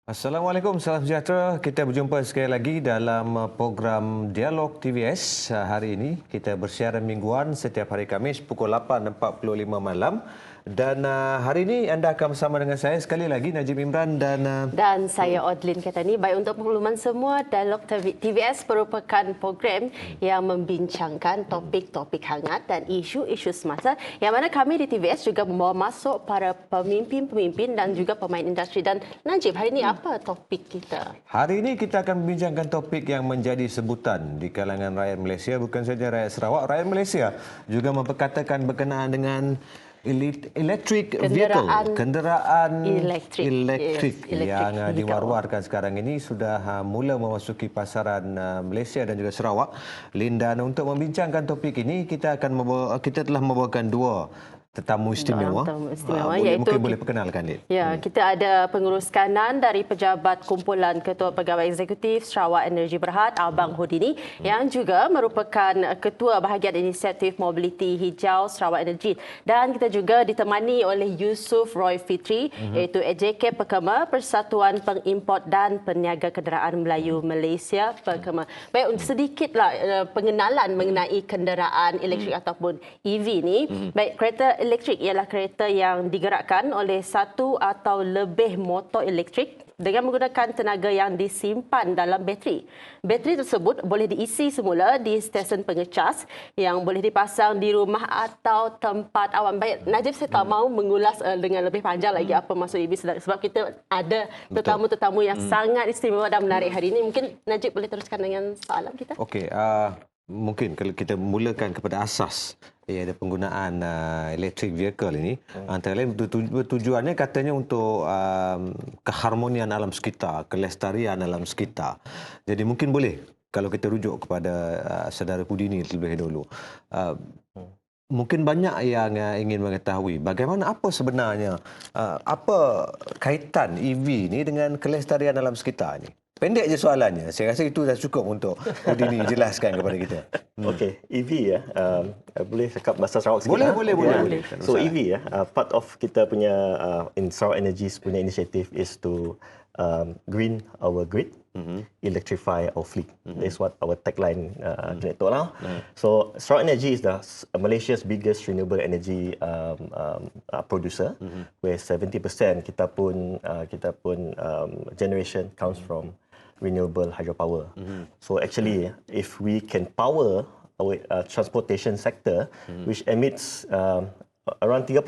Assalamualaikum, salam sejahtera. Kita berjumpa sekali lagi dalam program Dialog TVS. Hari ini kita bersiaran mingguan setiap hari Khamis pukul 8.45 malam. Dan hari ini anda akan bersama dengan saya sekali lagi, Najib Imran dan saya Audlin Katani. Baik, untuk pengumuman semua, Dialog TVS merupakan program yang membincangkan topik-topik hangat dan isu-isu semasa yang mana kami di TVS juga membawa masuk para pemimpin-pemimpin dan juga pemain industri. Dan Najib, hari ini apa topik kita? Hari ini kita akan membincangkan topik yang menjadi sebutan di kalangan rakyat Malaysia, bukan saja rakyat Sarawak, rakyat Malaysia juga memperkatakan berkenaan dengan electric vehicle, kenderaan elektrik yang diwar-warkan sekarang ini sudah mula memasuki pasaran Malaysia dan juga Sarawak. Lin, dan untuk membincangkan topik ini kita telah membawakan dua tetamu istimewa. Mungkin boleh perkenalkan dia. Ya, kita ada pengurus kanan dari Pejabat Kumpulan Ketua Pegawai Eksekutif Sarawak Energy Berhad, Abang Houdini, yang juga merupakan Ketua Bahagian Inisiatif Mobiliti Hijau Sarawak Energy. Dan kita juga ditemani oleh Yusuf Roy Fitri, iaitu EJK Pekema, Persatuan Pengimport dan Peniaga Kenderaan Melayu Malaysia Pekema. Baik, sedikitlah pengenalan mengenai kenderaan elektrik ataupun EV ni. Baik, kereta elektrik ialah kereta yang digerakkan oleh satu atau lebih motor elektrik dengan menggunakan tenaga yang disimpan dalam bateri. Bateri tersebut boleh diisi semula di stesen pengecas yang boleh dipasang di rumah atau tempat awam. Baik, Najib, saya tak mahu mengulas dengan lebih panjang lagi apa maksud EV sebab kita ada tetamu-tetamu yang sangat istimewa dan menarik hari ini. Mungkin Najib boleh teruskan dengan soalan kita? Okey, mungkin kalau kita mulakan kepada asas ada penggunaan electric vehicle ini, antara lain tujuannya katanya untuk keharmonian alam sekitar, kelestarian alam sekitar. Jadi mungkin boleh kalau kita rujuk kepada saudara Houdini terlebih dahulu. Mungkin banyak yang ingin mengetahui bagaimana, apa sebenarnya apa kaitan EV ni dengan kelestarian alam sekitar ni. Pendek je soalannya. Saya rasa itu dah cukup untuk Houdini jelaskan kepada kita. Okey, EV ya. Boleh cakap bahasa Sarawak sikit? Boleh. So EV ya, part of kita punya in Sarawak Energy's punya initiative is to green our grid, electrify our fleet. That's what our tagline tu lah. So Sarawak Energy is Malaysia's biggest renewable energy producer, where 70% kita pun generation comes from renewable hydropower. So actually, if we can power our transportation sector, which emits around 30%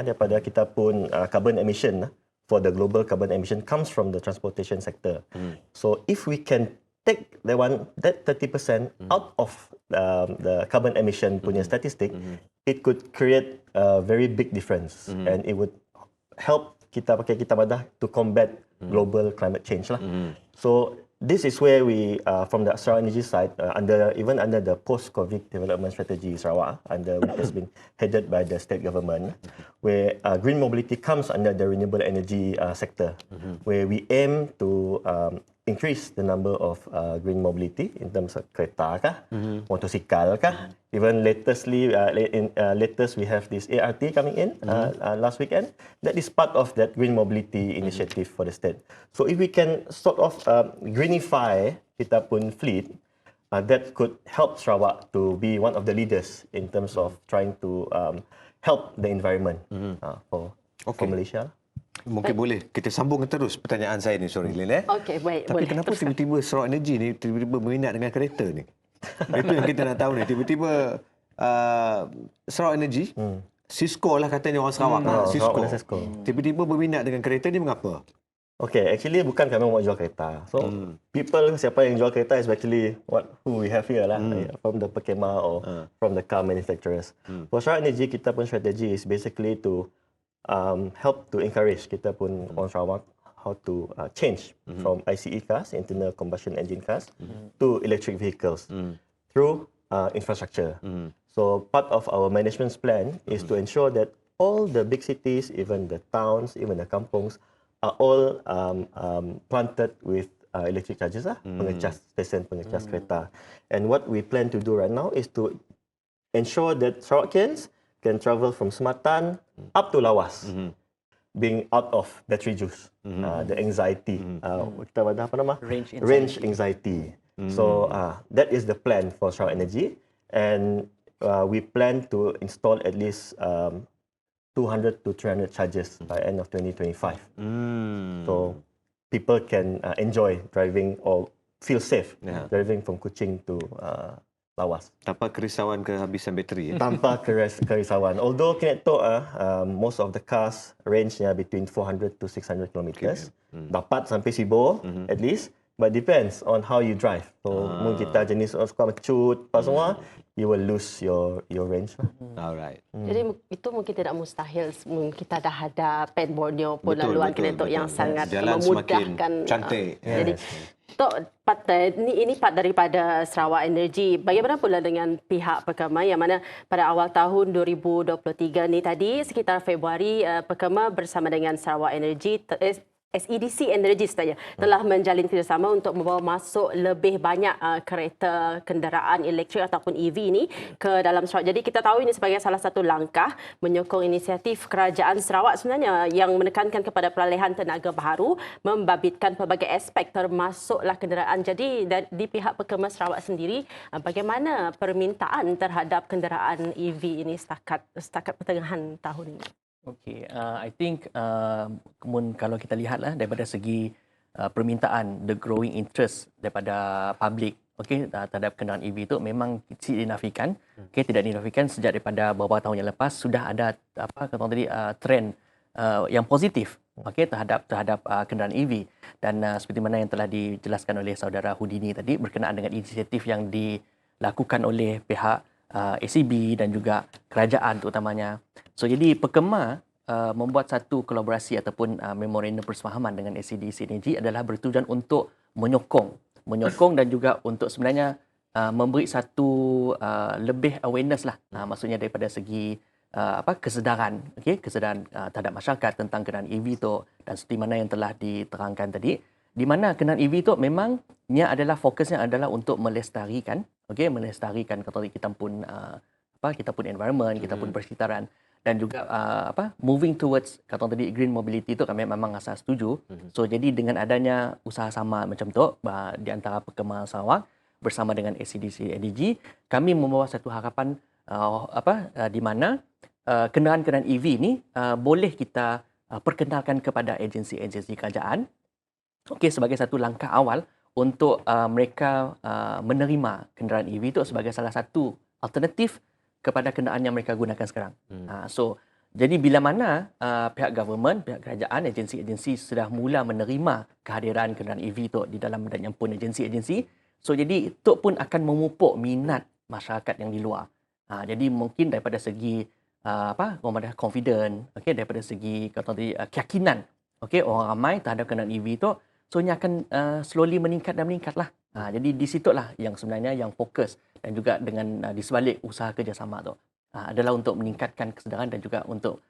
daripada kita pun carbon emission for the global carbon emission comes from the transportation sector. So if we can take that 30% out of the carbon emission punya statistic, it could create a very big difference, and it would help kita pakai kita madah to combat global climate change lah. So this is where we, from the Sarawak Energy side, even under the post-COVID development strategy Sarawak, which has been headed by the state government, where green mobility comes under the renewable energy sector, where we aim to increase the number of green mobility in terms of kereta kah, motosikal kah. Even latest we have this ART coming in last weekend. That is part of that green mobility initiative for the state. So if we can sort of greenify kita pun fleet, that could help Sarawak to be one of the leaders in terms of trying to help the environment for Malaysia. Mungkin boleh kita sambung terus pertanyaan saya ni, sorry Lin. Okey, baik. Tapi boleh kenapa teruskan. tiba-tiba Sarawak Energy ni tiba-tiba berminat dengan kereta ni? Itu yang kita nak tahu ni. Tiba-tiba Sarawak Energy, Cisco lah katanya orang Sarawak. Cisco. Tiba-tiba berminat dengan kereta ni mengapa? Okay, actually bukan kami mau jual kereta. So people, siapa yang jual kereta is actually who we have here lah, from the Pekema or from the car manufacturers. For Sarawak Energy, kita pun strategi is basically to help to encourage kita pun orang Sarawak how to change from ICE cars, internal combustion engine cars, to electric vehicles through infrastructure. So part of our management plan is to ensure that all the big cities, even the towns, even the kampungs, are all planted with electric chargers pengecas, stesen pengecas kereta. And what we plan to do right now is to ensure that Sarawakians can travel from Sematan up to Lawas being out of battery juice, the anxiety, kita ada apa nama? Range anxiety. So that is the plan for Sarawak Energy, and we plan to install at least 200 to 300 chargers by end of 2025. So people can enjoy driving or feel safe driving from Kuching to Lawas. Tanpa kerisauan kehabisan bateri. Tanpa kerisauan. Although Kinetok, most of the cars range-nya between 400 to 600 kilometers. Dapat sampai Sibo at least. But depends on how you drive. So mungkin kita jenis suka mencut, apa semua, you will lose your range. Alright. Jadi itu mungkin tidak mustahil kita dah ada pen Borneo pun laluan Kinetok yang sangat jalan memudahkan. cantik. Jadi Tok, ini part daripada Sarawak Energy. Bagaimana pula dengan pihak Pekema yang mana pada awal tahun 2023 ni tadi sekitar Februari Pekema bersama dengan Sarawak Energy SEDC Energy saja telah menjalin kerjasama untuk membawa masuk lebih banyak kereta kenderaan elektrik ataupun EV ini ke dalam Sarawak. Jadi kita tahu ini sebagai salah satu langkah menyokong inisiatif kerajaan Sarawak sebenarnya yang menekankan kepada peralihan tenaga baharu, membabitkan pelbagai aspek termasuklah kenderaan. Jadi di pihak Pekema Sarawak sendiri, bagaimana permintaan terhadap kenderaan EV ini setakat pertengahan tahun ini? Okay, I think kalau kita lihatlah daripada segi permintaan, the growing interest daripada public, terhadap kenderaan EV itu memang tidak dinafikan. Tidak dinafikan sejak daripada beberapa tahun yang lepas sudah ada trend yang positif terhadap kenderaan EV. Dan seperti mana yang telah dijelaskan oleh saudara Houdini tadi berkenaan dengan inisiatif yang dilakukan oleh pihak ACB dan juga kerajaan terutamanya. So jadi Pekema membuat satu kolaborasi ataupun memorandum persefahaman dengan SEDC Energy adalah bertujuan untuk menyokong dan juga untuk sebenarnya memberi satu lebih awareness lah, maksudnya daripada segi kesedaran, kesedaran terhadap masyarakat tentang kenderaan EV tu, dan seperti mana yang telah diterangkan tadi, di mana kenderaan EV tu memangnya adalah fokusnya adalah untuk melestarikan, kita pun environment, kita pun persekitaran, dan juga moving towards green mobility tu kami memang asal setuju. So jadi dengan adanya usaha sama macam tu di antara Pekema Sarawak bersama dengan SEDC Energy, kami membawa satu harapan di mana kenderaan-kenderaan EV ni boleh kita perkenalkan kepada agensi-agensi kerajaan sebagai satu langkah awal untuk mereka menerima kenderaan EV itu sebagai salah satu alternatif kepada kenderaan yang mereka gunakan sekarang. So jadi bila mana pihak government, pihak kerajaan, agensi-agensi sudah mula menerima kehadiran kenderaan EV itu di dalam badan pun agensi-agensi, so jadi itu pun akan memupuk minat masyarakat yang di luar. Jadi mungkin daripada segi confident, daripada segi keyakinan, orang ramai terhadap kenderaan EV itu, so ini akan slowly meningkatlah. Jadi di situlah yang sebenarnya yang fokus dan juga dengan di sebalik usaha kerjasama tu adalah untuk meningkatkan kesedaran dan juga untuk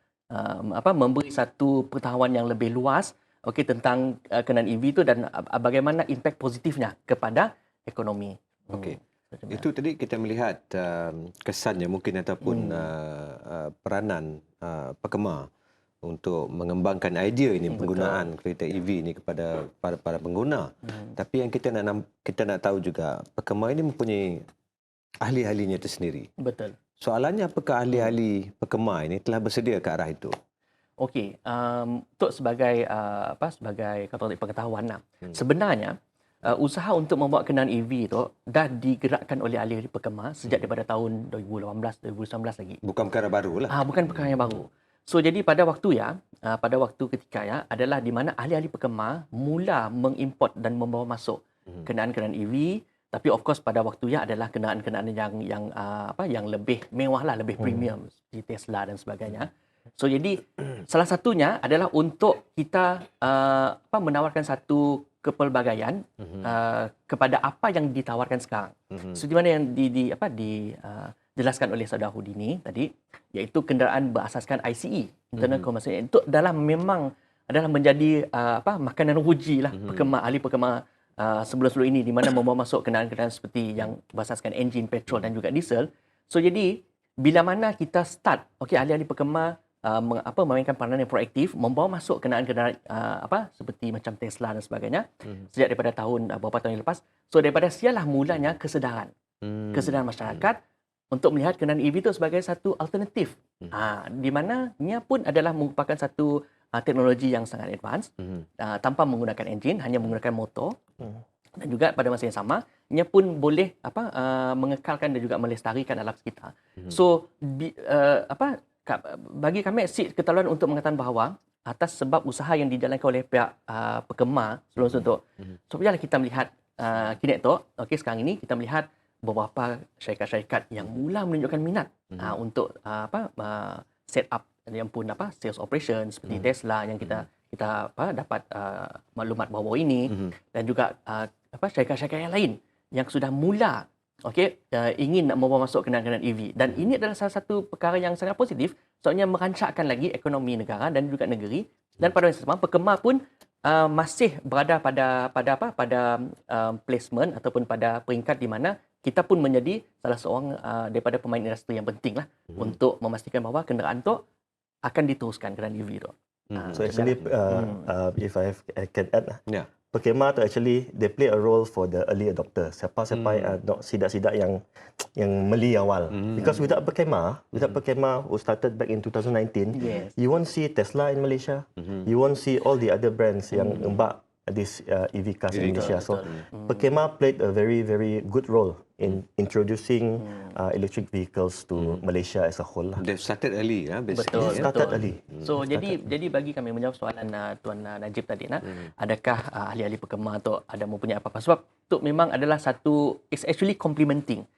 memberi satu pengetahuan yang lebih luas tentang kenderaan EV itu dan bagaimana impak positifnya kepada ekonomi. Itu tadi kita melihat kesannya mungkin ataupun peranan Pekema untuk mengembangkan idea ini, penggunaan kereta EV ini kepada para pengguna. Tapi yang kita nak tahu juga, Pekema ini mempunyai ahli-ahlinya tersendiri. Betul. Soalannya, apakah ahli-ahli Pekema ini telah bersedia ke arah itu? Okey, untuk sebagai pengetahuan, sebenarnya usaha untuk membuat kenderaan EV itu dah digerakkan oleh ahli-ahli Pekema sejak daripada tahun 2018, 2019 lagi. Bukan perkara baru lah. Bukan perkara yang baru. So jadi pada waktu ketika adalah di mana ahli-ahli Pekema mula mengimport dan membawa masuk kenderaan-kenderaan EV, tapi of course pada waktu adalah kenderaan-kenderaan yang lebih mewah lah, lebih premium seperti Tesla dan sebagainya. So jadi salah satunya adalah untuk kita menawarkan satu kepelbagaian kepada apa yang ditawarkan sekarang. So di mana yang dijelaskan oleh saudara Houdini tadi, iaitu kenderaan berasaskan ICE, internal combustion, itu memang adalah menjadi makanan ruji lah ahli Pekema sebelum ini, di mana membawa masuk kenderaan-kenderaan seperti yang berasaskan enjin petrol dan juga diesel. So jadi bila mana kita start, ahli-ahli Pekema memainkan peranan yang proaktif, membawa masuk kenderaan-kenderaan seperti macam Tesla dan sebagainya sejak daripada beberapa tahun yang lepas. So daripada sialah mulanya kesedaran masyarakat untuk melihat kenderaan EV itu sebagai satu alternatif. Di mana ia pun adalah merupakan satu teknologi yang sangat advance tanpa menggunakan enjin, hanya menggunakan motor. Dan juga pada masa yang sama, ia pun boleh mengekalkan dan juga melestarikan alam sekitar. So bagi kami ketelaluan untuk mengatakan bahawa atas sebab usaha yang dijalankan oleh pihak pekemar sebelum untuk so biarlah kita melihat kini tu sekarang ini kita melihat beberapa syarikat-syarikat yang mula menunjukkan minat untuk set up yang pun sales operation seperti Tesla yang kita dapat maklumat bahawa ini dan juga syarikat-syarikat yang lain yang sudah mula ingin nak membawa masuk kenderaan-kenderaan EV dan ini adalah salah satu perkara yang sangat positif sebabnya merancakkan lagi ekonomi negara dan juga negeri dan pada masa sama pekemar pun masih berada pada placement ataupun pada peringkat di mana kita pun menjadi salah seorang daripada pemain industri yang penting lah untuk memastikan bahawa kenderaan tu akan diteruskan kenderaan EV tu. So actually, if I can add, Pekemar tu actually they play a role for the early adopter. Siapa sidak-sidak yang meli awal. Because without Pekemar who started back in 2019, you won't see Tesla in Malaysia. You won't see all the other brands yang embark this EV cars in Malaysia. So Pekemar played a very, very good role in introducing electric vehicles to Malaysia as a whole. They started early, basically. Betul. Started early. So jadi bagi kami menjawab soalan Tuan Najib tadi, adakah ahli-ahli pekemar tu ada mempunyai apa-apa? Sebab tu memang adalah satu, it's actually complementing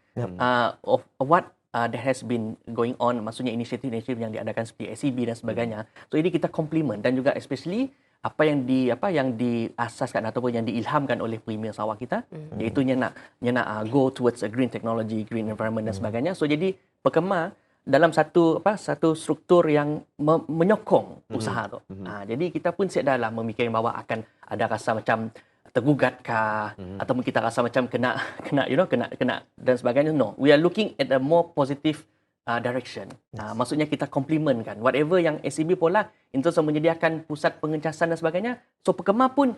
of what that has been going on, maksudnya inisiatif-inisiatif yang diadakan seperti SEB dan sebagainya. So ini kita complement dan juga especially apa yang diasaskan ataupun yang diilhamkan oleh Premier Sarawak kita, iaitu nya nak go towards a green technology, green environment dan sebagainya. So jadi pekemar dalam satu struktur yang menyokong usaha tu. Jadi kita pun sedarlah memikirkan bahawa akan ada rasa macam tergugatkah ataupun kita rasa macam kena dan sebagainya. No, we are looking at a more positive direction. Maksudnya kita complement kan whatever yang SEB pola untuk menyediakan pusat pengecasan dan sebagainya. So pekemar pun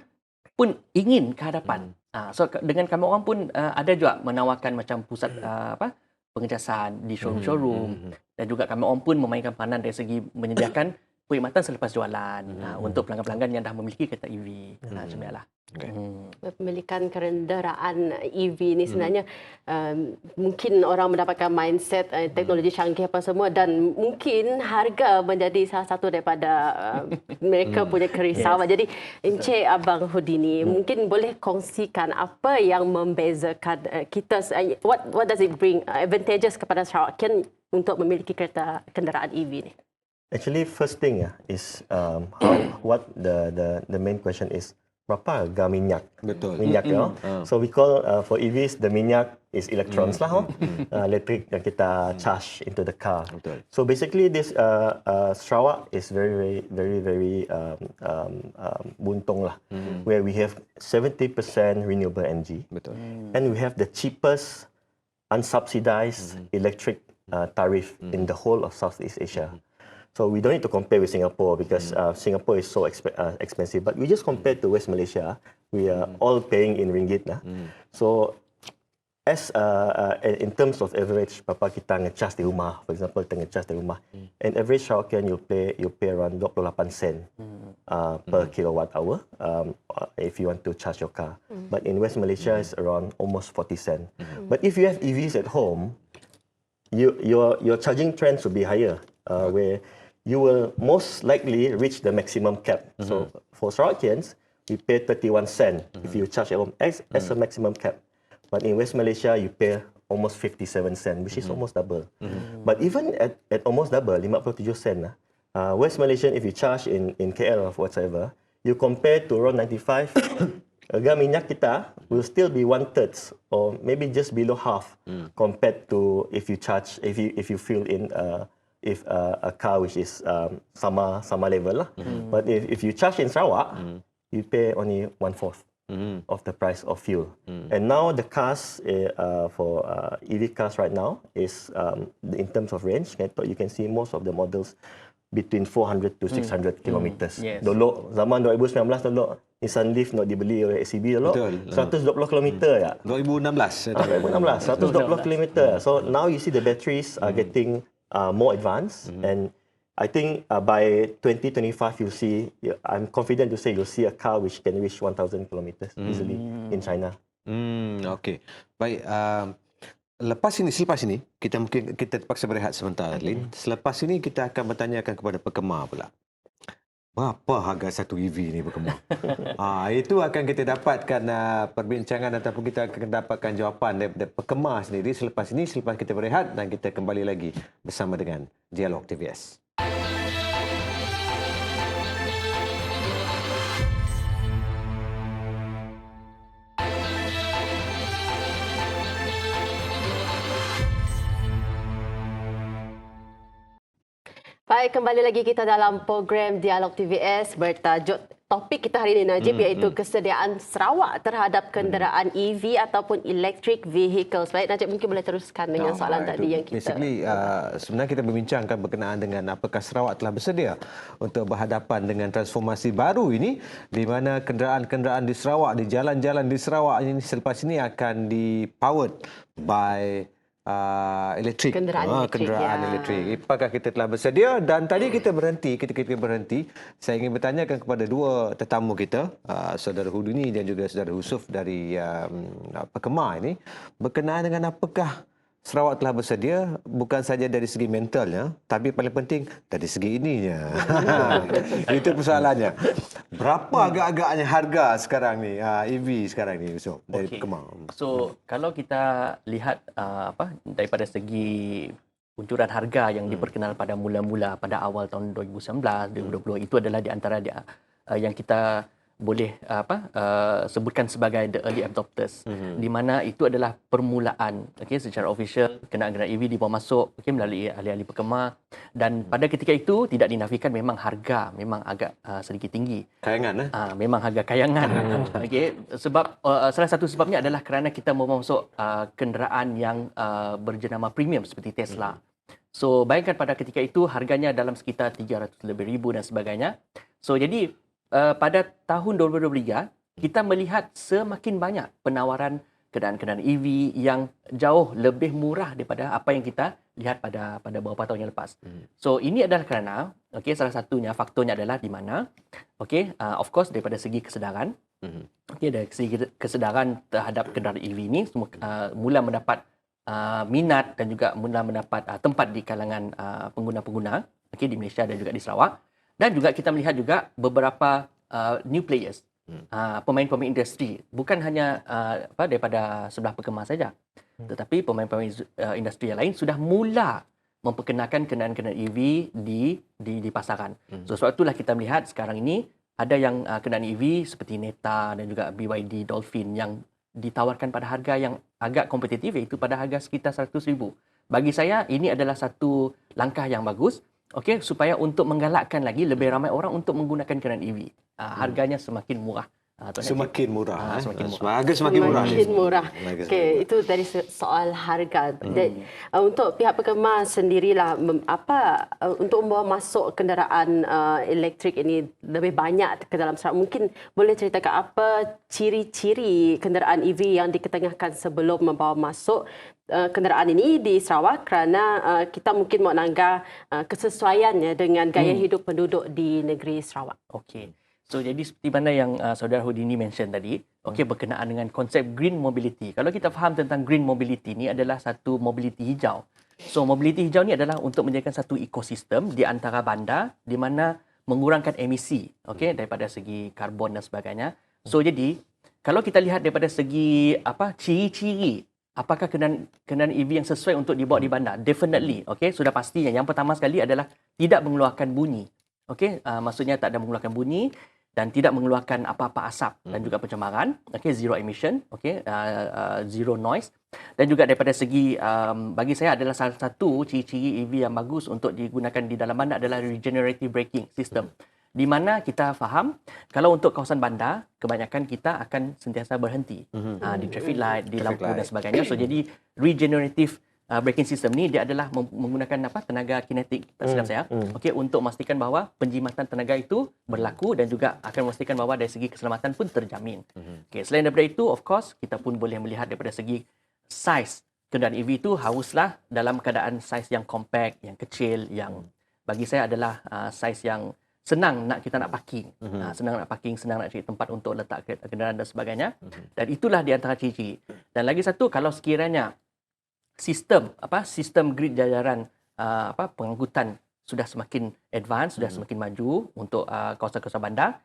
ingin ke hadapan. So dengan kami orang pun ada juga menawarkan macam pusat pengecasan di showroom dan juga kami orang pun memainkan peranan dari segi menyediakan perkhidmatan selepas jualan untuk pelanggan-pelanggan yang dah memiliki kereta EV. Macam inilah. Pemilikan kenderaan EV ni sebenarnya mungkin orang mendapatkan mindset teknologi canggih apa semua dan mungkin harga menjadi salah satu daripada mereka punya kerisauan. Jadi Encik Abang Houdini mungkin boleh kongsikan apa yang membezakan kita, what does it bring advantages kepada Sarawakian untuk memiliki kenderaan EV ni? Actually, first thing is what the main question is, berapa harga minyak? Betul. Minyak So we call for EVs the minyak is electrons lah, electric yang kita charge into the car. Betul. So basically this Sarawak is very buntung lah, where we have 70% renewable energy. Betul. And we have the cheapest unsubsidized electric tariff in the whole of Southeast Asia. So we don't need to compare with Singapore because Singapore is so expensive. But we just compare to West Malaysia, we are all paying in ringgit. So as in terms of average, papa kita ngecas di rumah, for example, kita ngecas di rumah, an average Sarawakian you pay around 28 sen per kilowatt hour if you want to charge your car. But in West Malaysia, it's around almost 40 sen. But if you have EVs at home, your charging trends will be higher, where you will most likely reach the maximum cap. So for Sarawakians, we pay 31 sen if you charge at home as a maximum cap. But in West Malaysia, you pay almost 57 sen, which is almost double. But even at almost double, 57 sen, West Malaysian, if you charge in KL or whatsoever, you compare to around 95, harga minyak kita will still be 1/3 or maybe just below half compared to if you fill in a car which is sama level lah. But if you charge in Sarawak, you pay only 1/4 of the price of fuel. And now the cars for EV cars right now is in terms of range, you can see most of the models between 400 to 600 kilometers. Yes. Dulu zaman 2019 dulu Nissan Leaf nak dibeli oleh SCB dulu Betul. 120 kilometer ya. 2016. 2016 120 kilometer. So now you see the batteries are getting more advanced and I think by 2025 you'll see, I'm confident to say you'll see a car which can reach 1,000 kilometers easily in China. Okey. Baik, selepas ini kita terpaksa berehat sebentar, Lin. Selepas ini kita akan bertanyakan kepada pekemar pula. Berapa harga satu EV ni pekemar? Itu akan kita dapatkan perbincangan ataupun kita akan dapatkan jawapan daripada pekemar sendiri selepas ini, selepas kita berehat dan kita kembali lagi bersama dengan Dialog TVS. Baik, kembali lagi kita dalam program Dialog TVS bertajuk topik kita hari ini, Najib, iaitu kesediaan Sarawak terhadap kenderaan EV ataupun electric vehicles. Baik, Najib, mungkin boleh teruskan dengan soalan tadi yang kita... Basically, sebenarnya kita berbincangkan berkenaan dengan apakah Sarawak telah bersedia untuk berhadapan dengan transformasi baru ini, di mana kenderaan-kenderaan di Sarawak, di jalan-jalan di Sarawak ini selepas ini akan di-powered by elektrik. Kenderaan elektrik. Apakah kita telah bersedia? Dan tadi ketika kita berhenti, saya ingin bertanyakan kepada dua tetamu kita, Saudara Hudini dan juga Saudara Husuf dari Pekemar ini, berkenaan dengan apakah Sarawak telah bersedia bukan saja dari segi mentalnya, tapi paling penting dari segi ininya. Itu persoalannya. Berapa agak-agaknya harga sekarang ni EV sekarang ni, Yusuf, dari Pekemar? So kalau kita lihat daripada segi kuncuran harga yang diperkenal pada mula-mula pada awal tahun 2019, 2020, itu adalah di antara yang kita boleh sebutkan sebagai the early adopters, di mana itu adalah permulaan secara official kenderaan EV dibawa masuk melalui ahli-ahli Pekemar, dan pada ketika itu tidak dinafikan memang harga memang agak sedikit tinggi. Kayangan memang harga kayangan. Sebab salah satu sebabnya adalah kerana kita membawa masuk kenderaan yang berjenama premium seperti Tesla. So bayangkan pada ketika itu harganya dalam sekitar 300 lebih ribu dan sebagainya. So jadi pada tahun 2023, kita melihat semakin banyak penawaran kenderaan-kenderaan EV yang jauh lebih murah daripada apa yang kita lihat pada beberapa tahun yang lepas. So ini adalah kerana salah satunya faktornya adalah di mana of course daripada segi kesedaran, dari segi kesedaran terhadap kenderaan EV ini mula mendapat minat dan juga mula mendapat tempat di kalangan pengguna-pengguna di Malaysia dan juga di Sarawak. Dan juga kita melihat juga beberapa new players, pemain-pemain industri, bukan hanya daripada sebelah Pekemar saja, tetapi pemain-pemain industri yang lain sudah mula memperkenalkan kenderaan-kenderaan EV di pasaran. So sebab itulah kita melihat sekarang ini ada yang kenderaan EV seperti Neta dan juga BYD Dolphin yang ditawarkan pada harga yang agak kompetitif, iaitu pada harga sekitar 100,000. Bagi saya ini adalah satu langkah yang bagus, supaya untuk menggalakkan lagi lebih ramai orang untuk menggunakan kenderaan EV. Harganya semakin murah. Semakin murah. Semakin murah. Harga semakin murah. Itu dari soal harga. Untuk pihak Pekemar sendirilah, untuk membawa masuk kenderaan elektrik ini lebih banyak ke dalam Sarawak, mungkin boleh ceritakan apa ciri-ciri kenderaan EV yang diketengahkan sebelum membawa masuk kenderaan ini di Sarawak, kerana kita mungkin mau nanggah kesesuaiannya dengan gaya hidup penduduk di negeri Sarawak. So jadi seperti mana yang Saudara Hudini mention tadi, berkenaan dengan konsep green mobility. Kalau kita faham tentang green mobility ni adalah satu mobility hijau. So mobility hijau ni adalah untuk menjadikan satu ekosistem di antara bandar di mana mengurangkan emisi daripada segi karbon dan sebagainya. So jadi kalau kita lihat daripada segi ciri-ciri apakah kenderaan EV yang sesuai untuk dibawa di bandar? Definitely. Sudah pastinya. Yang pertama sekali adalah tidak mengeluarkan bunyi. Maksudnya tak ada mengeluarkan bunyi dan tidak mengeluarkan apa-apa asap dan juga pencemaran. Zero emission, zero noise. Dan juga daripada segi bagi saya adalah salah satu ciri-ciri EV yang bagus untuk digunakan di dalam bandar adalah regenerative braking system. Di mana kita faham kalau untuk kawasan bandar kebanyakan kita akan sentiasa berhenti di traffic light, di lampu dan sebagainya. So jadi regenerative braking system ni dia adalah menggunakan tenaga kinetik, tak silap saya. Okey, untuk memastikan bahawa penjimatan tenaga itu berlaku dan juga akan memastikan bahawa dari segi keselamatan pun terjamin. Okey, selain daripada itu, of course, kita pun boleh melihat daripada segi saiz kenderaan EV itu haruslah dalam keadaan saiz yang compact, yang kecil, yang bagi saya adalah saiz yang senang kita nak parking. Senang nak parking, senang nak cari tempat untuk letak kenderaan dan sebagainya. Dan itulah di antara ciri-ciri. Dan lagi satu, kalau sekiranya sistem grid jajaran pengangkutan sudah semakin advance, sudah semakin maju untuk kawasan-kawasan bandar,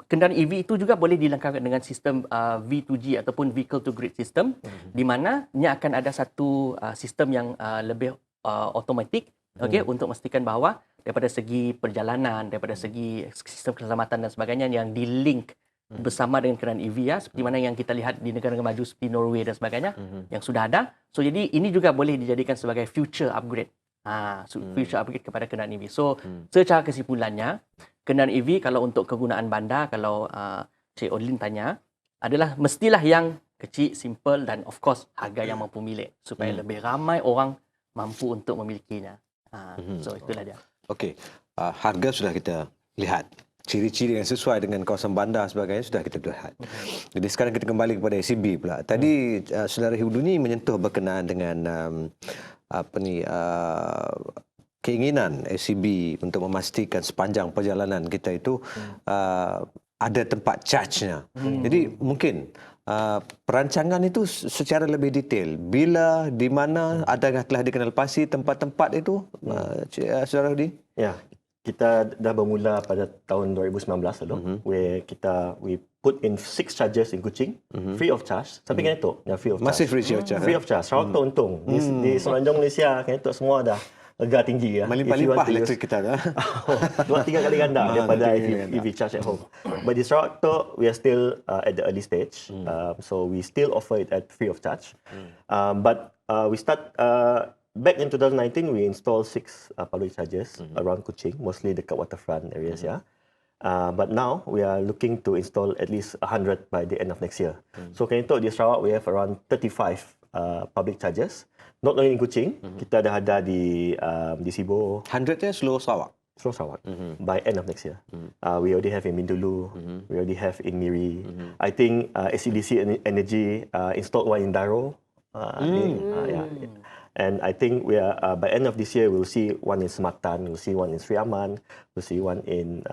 kenderaan EV itu juga boleh dilengkapkan dengan sistem V2G ataupun Vehicle to Grid System, di mana ia akan ada satu sistem yang lebih automatik, untuk memastikan bahawa daripada segi perjalanan, daripada segi sistem keselamatan dan sebagainya yang di-link bersama dengan kenderaan EV, seperti mana yang kita lihat di negara-negara maju seperti Norway dan sebagainya, yang sudah ada. So, jadi ini juga boleh dijadikan sebagai future upgrade. Future upgrade kepada kenderaan EV. So, secara kesimpulannya, kenderaan EV kalau untuk kegunaan bandar, kalau Cik Odlin tanya, adalah mestilah yang kecil, simple dan of course harga yang mampu milik, supaya lebih ramai orang mampu untuk memilikinya. So, itulah dia. Okey, harga sudah kita lihat. Ciri-ciri yang sesuai dengan kawasan bandar sebagainya sudah kita lihat. Jadi sekarang kita kembali kepada ACB pula. Tadi Saudara Huduni menyentuh berkenaan dengan keinginan ACB untuk memastikan sepanjang perjalanan kita itu ada tempat charge-nya. Jadi mungkin perancangan itu secara lebih detail. Bila, di mana, adakah telah dikenal pasti tempat-tempat itu, Saudara Hudi? Ya, kita dah bermula pada tahun 2019 lalu, where we put in 6 chargers in Kuching, free of charge. Sampai Kenetok, free of charge. Masih free of charge. Free of charge. Sarawak tu untung. Di semenanjung Malaysia, Kenetok semua dah harga tinggi. Melimpah-limpah elektrik kita. 2-3 kali ganda daripada EV charge at home. But di Sarawak tu, we are still at the early stage. So we still offer it at free of charge. But we start back in 2019, we installed 6 public chargers around Kuching, mostly dekat waterfront areas. But now we are looking to install at least 100 by the end of next year. So Kenetok di Sarawak, we have around 35 public chargers. Not only in Kuching, kita dah ada di Sibo. 100-nya seluruh Sarawak? Seluruh Sarawak. By end of next year. We already have in Mindulu. We already have in Miri. I think ACDC Energy installed one in Daro. And I think we are by end of this year we'll see one in Sematan, we'll see one in Sri Aman, we'll see one in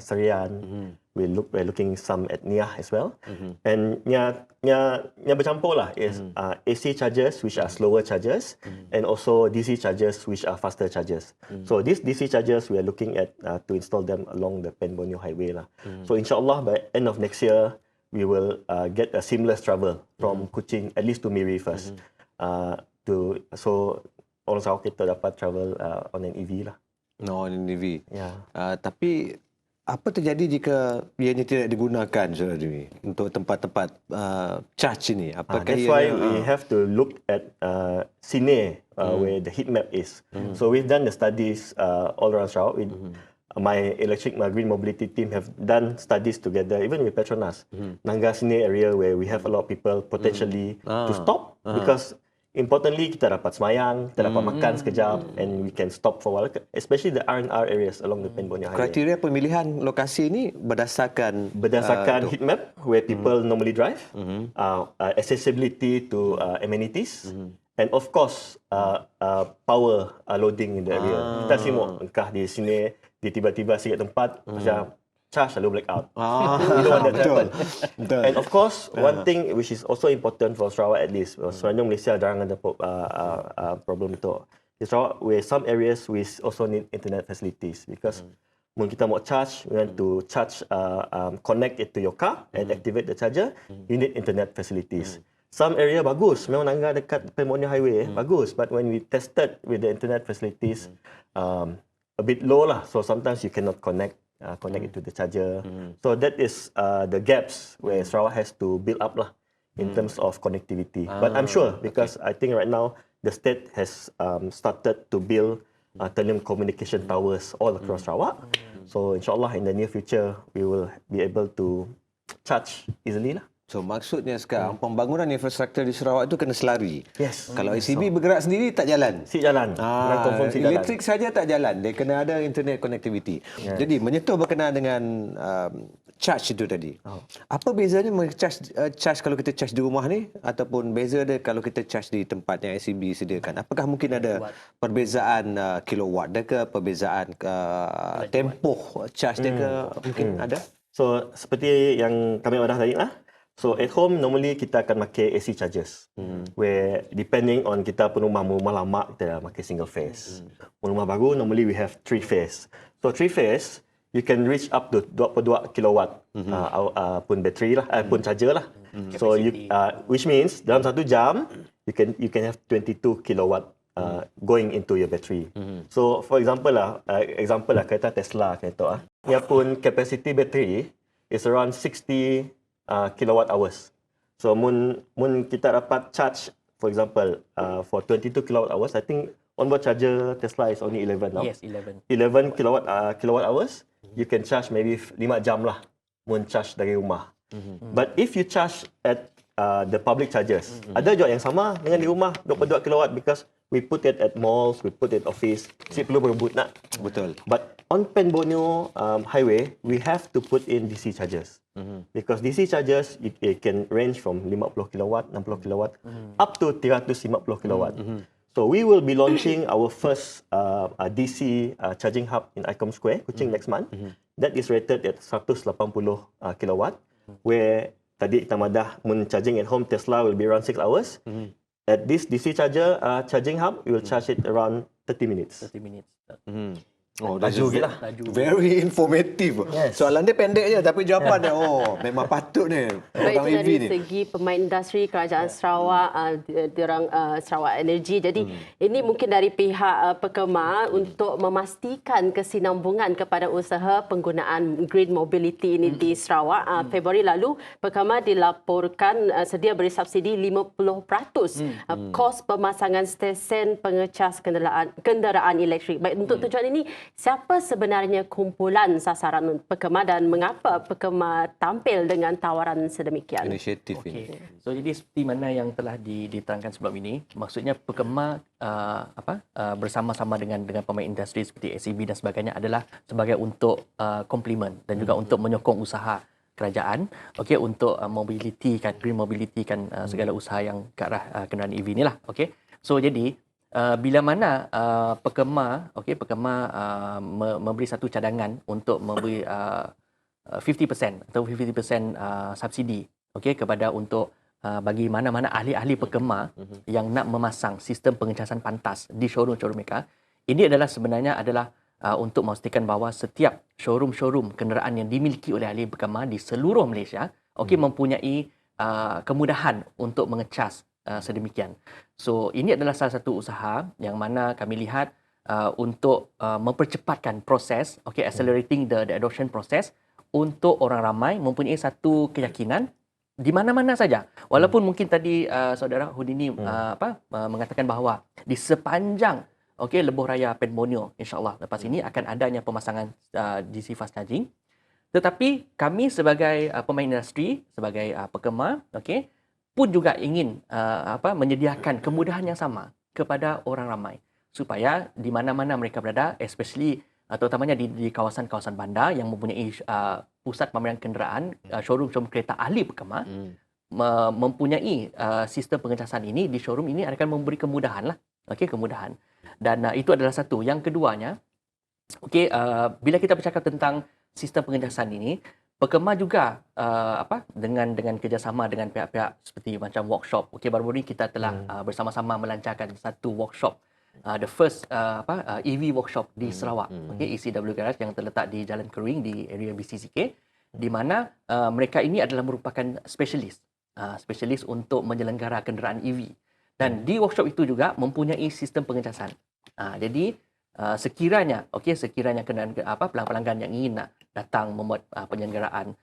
Serian. We're looking some at Niah as well. And nya bercampur lah is AC chargers which are slower chargers and also DC chargers which are faster chargers. So these DC chargers we are looking at to install them along the Pen Borneo Highway lah. So insyaAllah by end of next year we will get a seamless travel from Kuching at least to Miri first. So orang Sarawak kita dapat travel on an EV lah. No, on an EV. Ya. Tapi apa terjadi jika ianya tidak digunakan, Saudara Dwi, untuk tempat-tempat charge ini? Apakah that's why we have to look at Sine where the heat map is. So we've done the studies all around Sarawak. My green mobility team have done studies together, even with Petronas. Nangga Sine area where we have a lot of people potentially to stop because importantly, kita dapat semayang, kita dapat makan sekejap and we can stop for a while, especially the R&R areas along the Pen Borneo Highway. Kriteria pemilihan lokasi ini berdasarkan heat map where people normally drive, accessibility to amenities, and of course power loading in the area. Kita semua entah di sini di tiba-tiba sikit tempat macam charge lalu blackout. We don't want that to happen. And of course, one thing which is also important for Sarawak at least, sebenarnya Malaysia jarang ada problem itu. Di Sarawak, where some areas we also need internet facilities because when kita mau charge, we want to charge, connect it to your car and activate the charger, you need internet facilities. Some area bagus, memang Nangga dekat Pen Borneo Highway, bagus. But when we tested with the internet facilities, a bit low lah. So sometimes you cannot connect it to the charger. So that is the gaps where Sarawak has to build up lah in terms of connectivity. But I'm sure because I think right now the state has started to build telecommunication towers all across Sarawak. So insyaAllah in the near future we will be able to charge easily lah. So maksudnya sekarang pembangunan infrastruktur di Sarawak itu kena selari. Yes. Kalau ICB bergerak sendiri tak jalan. Si jalan. Memang confirm si jalan. Elektrik saja tak jalan. Dia kena ada internet connectivity. Yes. Jadi menyentuh berkenaan dengan charge itu tadi. Apa bezanya charge kalau kita charge di rumah ni ataupun beza dia kalau kita charge di tempat yang ICB sediakan? Apakah mungkin ada perbezaan kilowatt dia ke, perbezaan tempoh charge dia ke, mungkin ada? So seperti yang kami wadah tadi lah. So at home normally kita akan pakai AC chargers. Where depending on kita pun rumah lama kita pakai single phase. Rumah baru normally we have 3 phase. So 3 phase you can reach up to 22 kilowatt pun bateri lah, pun charger lah. So you which means dalam 1 jam you can have 22 kilowatt going into your battery. So for example lah kereta Tesla kereta dia pun capacity battery is around 60 kilowatt hours. So mun kita dapat charge for example for 22 kilowatt hours, I think onboard charger Tesla is only 11 now. Yes, 11. 11 kilowatt hours, you can charge maybe 5 jam lah mun charge dari rumah. But if you charge at the public chargers, ada juga yang sama dengan di rumah 22 kilowatt because we put it at malls, we put it office. Si perlu berebut nak. Betul. But on Pen Borneo highway, we have to put in DC chargers. Because DC chargers it can range from 50 kilowatt, 60 kilowatt up to 350 kilowatt. So we will be launching our first DC charging hub in Icom Square, Kuching next month. That is rated at 180 kilowatt, where tadi kita madah mun charging at home Tesla will be around 6 hours. At this DC charger charging hub, we will charge it around 30 minutes. 30 minutes. Oh, Laju that's lah. very informative. Yes. Soalan dia pendek je tapi jawapan dia memang patut ni. Baik, Orang itu EV dari ni. segi pemain industri kerajaan Sarawak, diorang Sarawak Energy. Jadi ini mungkin dari pihak Pekema untuk memastikan kesinambungan kepada usaha penggunaan green mobility ini di Sarawak. Februari lalu Pekema dilaporkan sedia beri subsidi 50% kos pemasangan stesen pengecas kenderaan elektrik. Baik, untuk tujuan ini, siapa sebenarnya kumpulan sasaran Pekema dan mengapa Pekema tampil dengan tawaran sedemikian? Inisiatif ini. Okey. So jadi seperti mana yang telah diterangkan sebelum ini, maksudnya Pekema bersama-sama dengan pemain industri seperti SEB dan sebagainya adalah sebagai untuk komplement dan juga untuk menyokong usaha kerajaan, okey, untuk green mobility kan segala usaha yang ke arah kenderaan EV inilah, okey. So jadi bila mana Pekema memberi satu cadangan untuk memberi 50% atau 50% subsidi, okey, kepada untuk bagi mana-mana ahli-ahli Pekema yang nak memasang sistem pengecasan pantas di showroom-showroom mereka. Ini adalah sebenarnya untuk memastikan bahawa setiap showroom-showroom kenderaan yang dimiliki oleh ahli Pekema di seluruh Malaysia, okey, mempunyai kemudahan untuk mengecas sedemikian. So ini adalah salah satu usaha yang mana kami lihat untuk mempercepatkan proses, okay, accelerating the adoption process untuk orang ramai mempunyai satu keyakinan di mana-mana saja. Walaupun mungkin tadi saudara Houdini mengatakan bahawa di sepanjang lebuh raya Pen Borneo, insya-Allah lepas ini akan adanya pemasangan DC fast charging. Tetapi kami sebagai pemain industri, sebagai Pekema, okey, pun juga ingin menyediakan kemudahan yang sama kepada orang ramai supaya di mana-mana mereka berada, especially terutamanya di kawasan-kawasan bandar yang mempunyai pusat pameran kenderaan, showroom-showroom kereta ahli Pekema, mempunyai sistem pengecasan ini di showroom ini akan memberi kemudahan lah, okey, kemudahan. Dan itu adalah satu. Yang keduanya, okey, bila kita bercakap tentang sistem pengecasan ini, Pekema juga dengan kerjasama dengan pihak-pihak seperti macam workshop. Okey, baru-baru ini kita telah bersama-sama melancarkan satu workshop, the first EV workshop di Sarawak, okey, ECW Garage yang terletak di Jalan Kering di area BCCK, di mana mereka ini adalah merupakan spesialis untuk menyelenggara kenderaan EV. Dan di workshop itu juga mempunyai sistem pengecasan. Jadi sekiranya pelanggan yang ingin nak datang membuat penyelenggaraan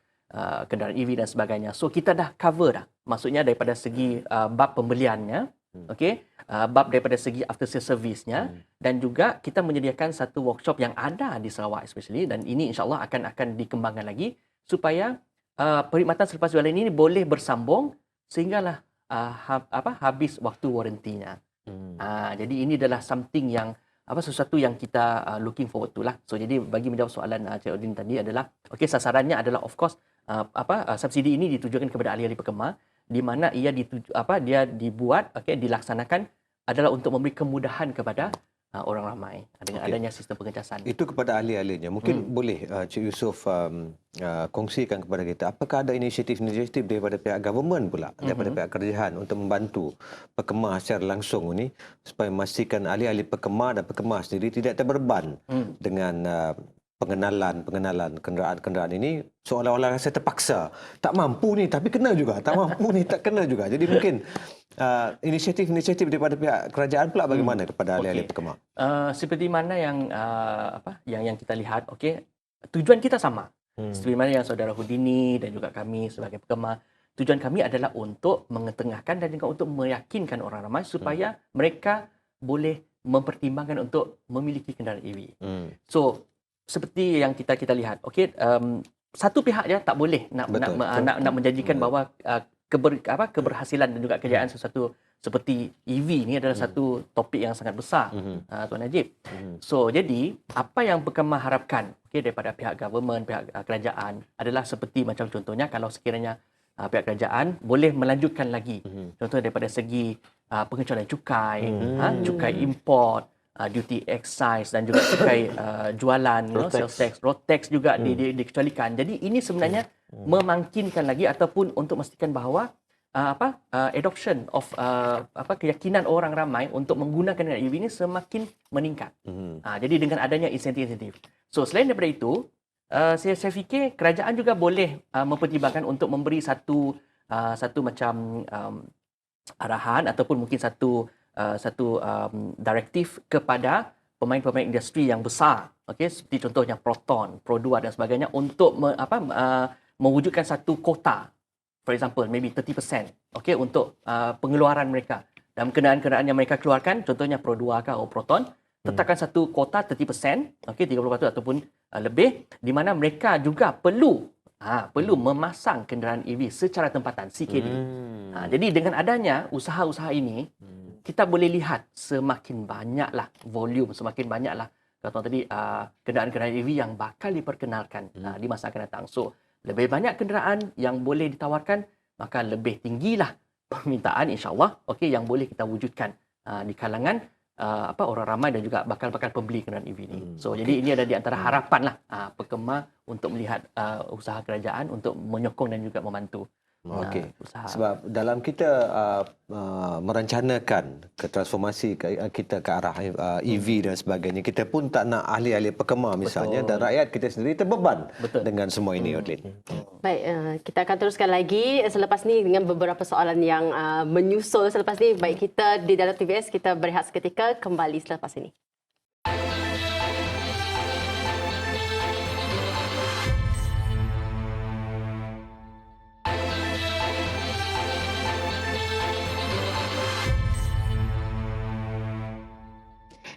kenderaan EV dan sebagainya, so kita dah cover dah, maksudnya daripada segi bab pembeliannya, okey, bab daripada segi after sales service-nya, dan juga kita menyediakan satu workshop yang ada di Sarawak especially, dan ini insya-Allah akan dikembangkan lagi supaya perkhidmatan selepas jualan ini boleh bersambung sehinggalah habis waktu warantinya. Jadi ini adalah something yang sesuatu yang kita looking forward to lah. So jadi bagi menjawab soalan Cik Odin tadi adalah sasarannya adalah of course subsidi ini ditujukan kepada ahli-ahli pekemar di mana ia dia dibuat dilaksanakan adalah untuk memberi kemudahan kepada orang ramai dengan adanya sistem pengecasan. Itu kepada ahli-ahlinya. Mungkin boleh Cik Yusof kongsikan kepada kita apakah ada inisiatif-inisiatif daripada pihak government pula, daripada pihak kerajaan untuk membantu pekemar secara langsung ini supaya memastikan ahli-ahli pekemar dan pekemar sendiri tidak terbeban dengan pengenalan kenderaan-kenderaan ini seolah-olah rasa terpaksa. Tak mampu ni tapi kena juga, tak mampu ni tak kena juga. Jadi mungkin inisiatif-inisiatif daripada pihak kerajaan pula bagaimana kepada ahli-ahli pekemar? Seperti mana yang kita lihat, tujuan kita sama. Seperti mana yang saudara Houdini dan juga kami sebagai pekemar, tujuan kami adalah untuk mengetengahkan dan juga untuk meyakinkan orang ramai supaya mereka boleh mempertimbangkan untuk memiliki kenderaan EV. So seperti yang kita lihat, satu pihak je tak boleh nak menjanjikan bahawa keberhasilan dan juga kejayaan sesuatu seperti EV ni adalah satu topik yang sangat besar, Tuan Najib. So jadi apa yang pekemar harapkan daripada pihak government, pihak kerajaan adalah seperti macam contohnya kalau sekiranya pihak kerajaan boleh melanjutkan lagi, contohnya daripada segi pengecualian cukai, cukai import, duty excise dan juga cukai jualan, sales tax, road tax juga dikecualikan. Jadi ini sebenarnya memangkinkan lagi ataupun untuk memastikan bahawa adoption of keyakinan orang ramai untuk menggunakan EV ini semakin meningkat. Jadi dengan adanya insentif-insentif. So selain daripada itu, saya fikir kerajaan juga boleh mempertimbangkan untuk memberi satu macam arahan ataupun mungkin satu direktif kepada pemain-pemain industri yang besar, seperti contohnya Proton, Pro2 dan sebagainya untuk mewujudkan satu kota, for example maybe 30%, untuk pengeluaran mereka dalam kenderaan-kenderaan yang mereka keluarkan, contohnya Pro2 atau Proton, tetapkan satu kota 30%, 30% ataupun lebih, di mana mereka juga perlu memasang kenderaan EV secara tempatan CKD. Jadi dengan adanya usaha-usaha ini, kita boleh lihat semakin banyaklah volume, semakin banyaklah kata tadi kenderaan-kenderaan EV yang bakal diperkenalkan di masa akan datang. So lebih banyak kenderaan yang boleh ditawarkan, maka lebih tinggilah permintaan insya-Allah yang boleh kita wujudkan di kalangan orang ramai dan juga bakal pembeli kenderaan EV ini. So jadi ini ada di antara harapanlah pekemar untuk melihat usaha kerajaan untuk menyokong dan juga membantu. Usaha. Sebab dalam kita merencanakan ke transformasi kita ke arah EV dan sebagainya, kita pun tak nak ahli-ahli pekemar misalnya dan rakyat kita sendiri terbeban dengan semua ini, Odin. Baik, kita akan teruskan lagi selepas ni dengan beberapa soalan yang menyusul selepas ni. Baik, kita di dalam TVS kita berehat seketika, kembali selepas ini.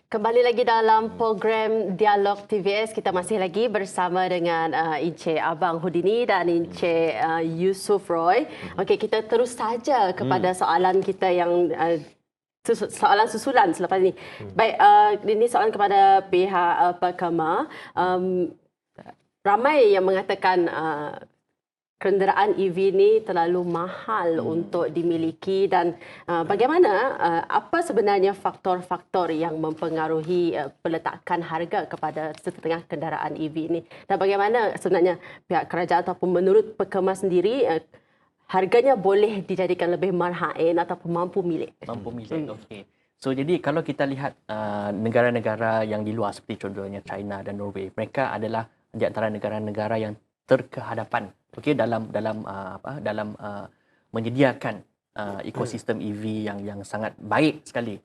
Kembali lagi dalam program Dialog TVS. Kita masih lagi bersama dengan Encik Abang Houdini dan Encik Yusof Roy. Okey, kita terus saja kepada soalan kita yang soalan susulan selepas ini. Baik, ini soalan kepada pihak pekemar. Ramai yang mengatakan kenderaan EV ni terlalu mahal untuk dimiliki dan bagaimana apa sebenarnya faktor-faktor yang mempengaruhi peletakan harga kepada setengah kenderaan EV ini dan bagaimana sebenarnya pihak kerajaan ataupun menurut pekemar sendiri harganya boleh dijadikan lebih marhain ataupun mampu milik. Okey. So jadi kalau kita lihat negara-negara yang di luar seperti contohnya China dan Norway, mereka adalah di antara negara-negara yang terkehadapan dalam menyediakan ekosistem EV yang sangat baik sekali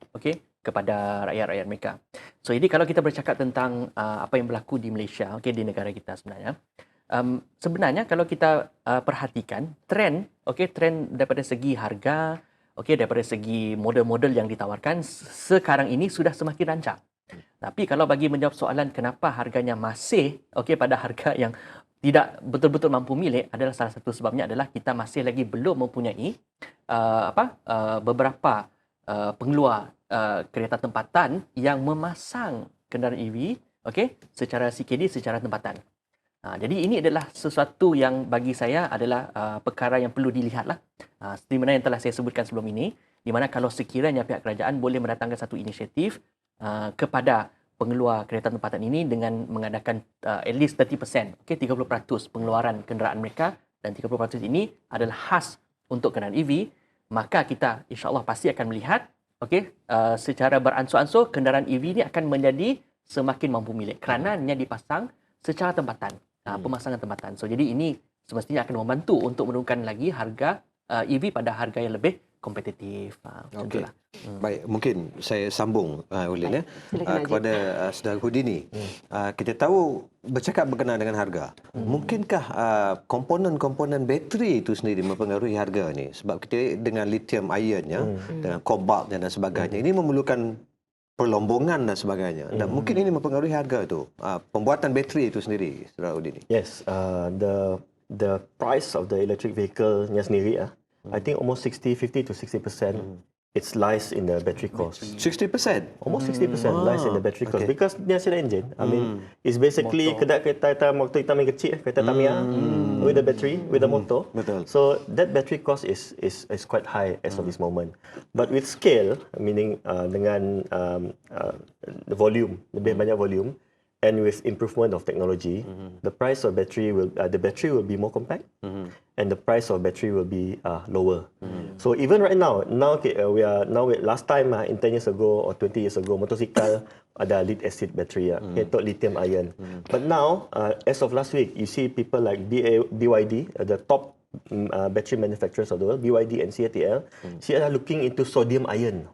kepada rakyat-rakyat mereka. So jadi kalau kita bercakap tentang apa yang berlaku di Malaysia, di negara kita sebenarnya kalau kita perhatikan trend daripada segi harga, daripada segi model-model yang ditawarkan sekarang ini sudah semakin rancang. Tapi kalau bagi menjawab soalan kenapa harganya masih pada harga yang tidak betul-betul mampu milik adalah salah satu sebabnya adalah kita masih lagi belum mempunyai beberapa pengeluar kereta tempatan yang memasang kenderaan EV secara CKD secara tempatan. Jadi ini adalah sesuatu yang bagi saya adalah perkara yang perlu dilihatlah. Seperti mana yang telah saya sebutkan sebelum ini, di mana kalau sekiranya pihak kerajaan boleh mendatangkan satu inisiatif kepada pengeluar kereta tempatan ini dengan mengadakan at least 30%, 30% pengeluaran kenderaan mereka, dan 30% ini adalah khas untuk kenderaan EV, maka kita insya-Allah pasti akan melihat secara beransur-ansur kenderaan EV ini akan menjadi semakin mampu milik kerana hanya dipasang secara tempatan. Pemasangan tempatan. So jadi ini semestinya akan membantu untuk menurunkan lagi harga EV pada harga yang lebih kompetitif. Okey. Baik, mungkin saya sambung Ulin kepada saudara Houdini. Kita tahu bercakap berkenaan dengan harga. Mungkinkah komponen-komponen bateri itu sendiri mempengaruhi harga ni? Sebab kita dengan lithium ion dengan kobalt dan sebagainya, ini memerlukan perlombongan dan sebagainya. Dan mungkin ini mempengaruhi harga itu. Pembuatan bateri itu sendiri, saudara Houdini. Yes, the price of the electric vehicle-nya sendiri, I think almost 50 to 60% it lies in the battery cost. 60%? Almost 60% lies in the battery cost because dia ada engine. I mean, it's basically kereta waktu kita main kecil, kereta Tamiya with the battery, with the motor. Betul. So that battery cost is quite high as of this moment. But with scale, meaning dengan the volume, lebih banyak volume, and with improvement of technology, the price of battery will be more compact, and the price of battery will be lower. So even right now last time in 10 years ago or 20 years ago, motorcycle ada lead acid battery, lithium ion. But now, as of last week, you see people like BYD, the top battery manufacturers of the world, BYD and CATL, are looking into sodium ion.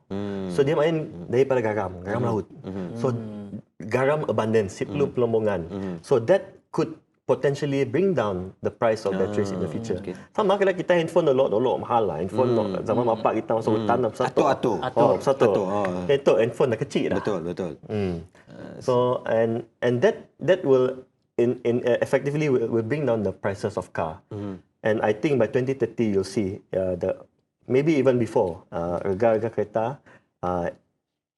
Sodium ion daripada garam laut. So garam abundance, perlu pelombongan. So that could potentially bring down the price of batteries in the future. Sama kalau kita handphone dolok mahal lah. Handphone zaman bapak kita masuk hutan satu. Itu handphone dah kecil dah. Betul. So and that will effectively will bring down the prices of car. And I think by 2030 you'll see maybe even before harga kereta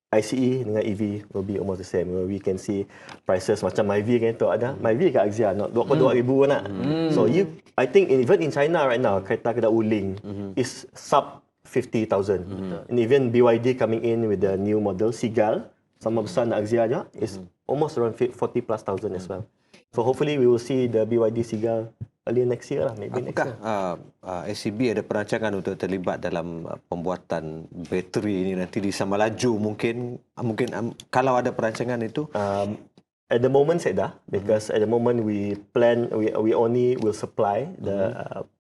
ICE dengan EV will be almost the same. We can see prices macam MyV kan tu ada. MyV kat Axia nak 22,000 nak. So I think even in China right now kereta Wuling is sub 50,000. And even BYD coming in with the new model Seagull sama besar nak Axia je is almost around 40 plus thousand as well. So hopefully we will see the BYD Seagull early next year lah, maybe next year. SCB ada perancangan untuk terlibat dalam pembuatan bateri ini nanti di Samalaju mungkin kalau ada perancangan itu? At the moment saya dah, because at the moment we only will supply the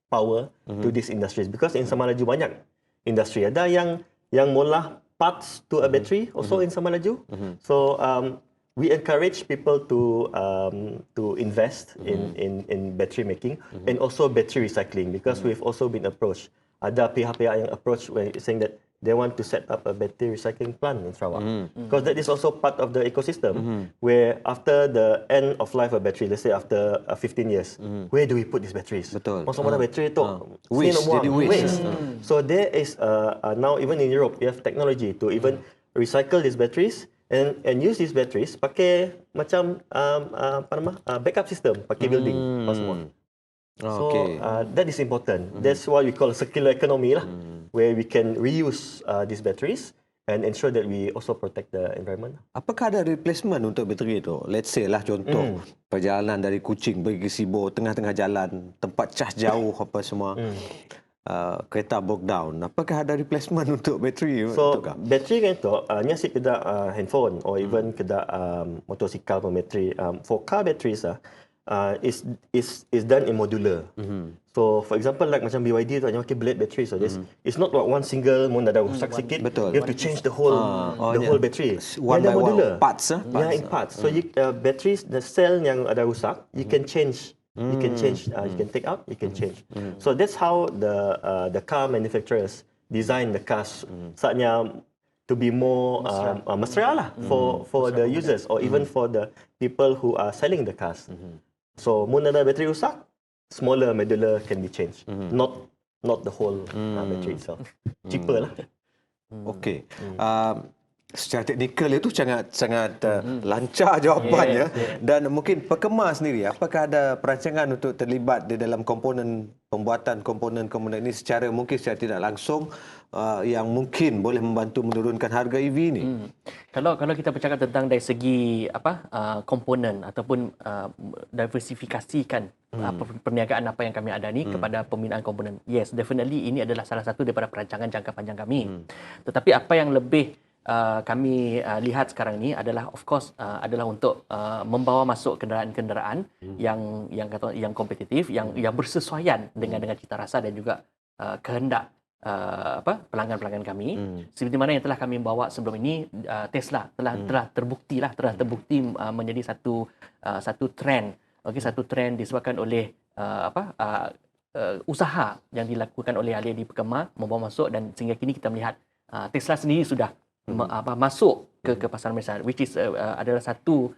power to these industries, because in Samalaju banyak industri, ada yang molah parts to a battery also in Samalaju. So we encourage people to invest in battery making and also battery recycling, because we've also been approached. Ada pihak-pihak yang approach when saying that they want to set up a battery recycling plant in Sarawak, because that is also part of the ecosystem where after the end of life of battery, let's say after 15 years, where do we put these batteries? Betul. Masa mana battery tu Waste, jadi waste. So there is now even in Europe you have technology to even recycle these batteries and use these batteries pakai macam backup system, pakai building semua. So that is important. That's what we call circular economy lah, where we can reuse these batteries and ensure that we also protect the environment. Apakah ada replacement untuk bateri itu? Let's say lah contoh perjalanan dari Kuching pergi ke Sibo, tengah-tengah jalan, tempat cas jauh apa semua. Kereta broke down. Apakah ada replacement untuk bateri? So bateri kan tu nyasik keda handphone or even keda motosikal pun bateri. For car batteries is done in modular. So for example like macam BYD tu hanya pakai blade battery, so this it's not one single mun ada rosak sikit. Betul. You have to change the whole battery. One by one parts. Yeah, in parts. So batteries, the cell yang ada rusak, you can change. You can change. You can take out. You can change. So that's how the car manufacturers design the cars. Saatnya to be more mesra lah for the users or even for the people who are selling the cars. So modular battery rosak, smaller modular can be changed. Not the whole battery itself. Cheaper lah. Okey. Secara teknikal itu sangat lancar jawapannya dan mungkin Perkemar sendiri apakah ada perancangan untuk terlibat di dalam pembuatan komponen ini secara tidak langsung yang mungkin boleh membantu menurunkan harga EV ini. Kalau kita bercakap tentang dari segi komponen ataupun diversifikasikan perniagaan apa yang kami ada ni kepada pembinaan komponen. Yes, definitely ini adalah salah satu daripada perancangan jangka panjang kami. Tetapi apa yang lebih kami lihat sekarang ini adalah of course adalah untuk membawa masuk kenderaan-kenderaan yang kompetitif, yang bersesuaian dengan cita rasa dan juga kehendak pelanggan-pelanggan kami. Seperti mana yang telah kami bawa sebelum ini, Tesla telah terbukti menjadi satu trend. Okey, satu trend disebabkan oleh usaha yang dilakukan oleh ahli di Perkemar membawa masuk, dan sehingga kini kita melihat Tesla sendiri sudah masuk ke pasar Malaysia, which is adalah satu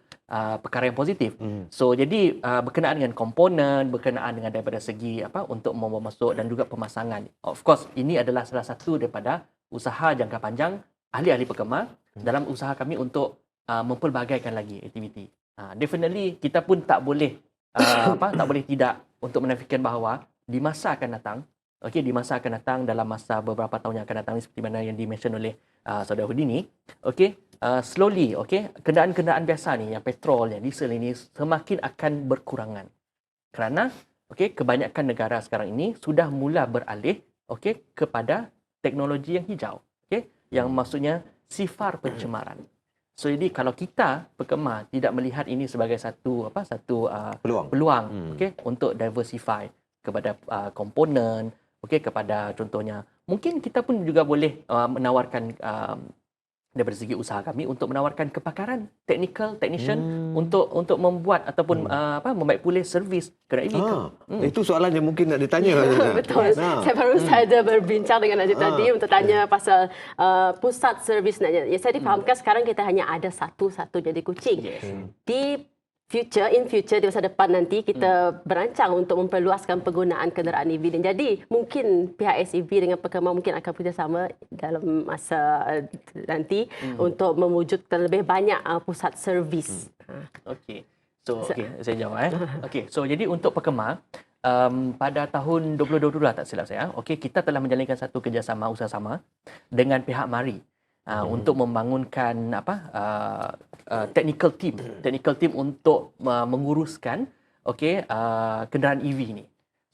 perkara yang positif. So jadi berkenaan dengan komponen, berkenaan dengan daripada segi untuk membawa masuk dan juga pemasangan. Of course ini adalah salah satu daripada usaha jangka panjang ahli-ahli Perkemar dalam usaha kami untuk mempelbagaikan lagi aktiviti. Definitely kita pun tak boleh tak boleh tidak untuk menafikan bahawa di masa akan datang, di masa akan datang, dalam masa beberapa tahun yang akan datang ni, seperti mana yang di-mention oleh Saudara Hudi ni, slowly, kenderaan-kenderaan biasa ni, yang petrol, yang diesel ini semakin akan berkurangan. Kerana, kebanyakan negara sekarang ini sudah mula beralih, kepada teknologi yang hijau, yang maksudnya sifar pencemaran. So, jadi kalau kita Perkemar tidak melihat ini sebagai satu peluang, untuk diversify kepada komponen, kepada contohnya mungkin kita pun juga boleh menawarkan daripada segi usaha kami untuk menawarkan kepakaran technician untuk membuat ataupun membaik pulih servis kenderaan EV. Itu soalan yang mungkin nak ditanya. Betul. Saya baru saja berbincang dengan Najib tadi untuk tanya pasal pusat servis sebenarnya. Ya, saya difahamkan sekarang kita hanya ada satu jadi kucing. In future di masa depan nanti kita berancang untuk memperluaskan penggunaan kenderaan EV, dan jadi mungkin pihak SEV dengan Perkemar mungkin akan bekerjasama dalam masa nanti untuk mewujudkan lebih banyak pusat servis. Saya jawab. So jadi untuk Perkemar pada tahun 2022 tak silap saya, kita telah menjalankan satu kerjasama usaha-sama dengan pihak MARI. Untuk membangunkan technical team untuk menguruskan kenderaan EV ni.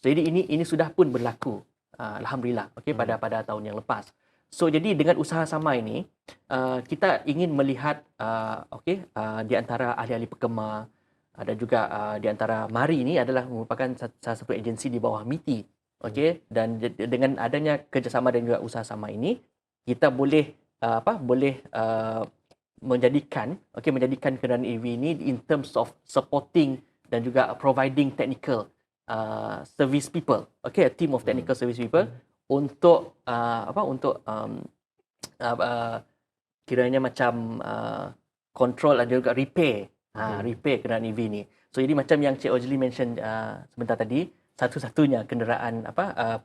So jadi ini sudah pun berlaku, alhamdulillah, pada tahun yang lepas. So jadi dengan usaha sama ini kita ingin melihat di antara ahli-ahli Perkemar dan juga di antara MARI ini adalah merupakan salah satu agensi di bawah MITI. Dan dengan adanya kerjasama dan juga usaha sama ini, kita boleh menjadikan kenderaan EV ini in terms of supporting dan juga providing technical service people, a team of technical service people untuk kiranya macam control dan juga repair kenderaan EV ni. So jadi macam yang Cik Ojli mention sebentar tadi, satu-satunya kenderaan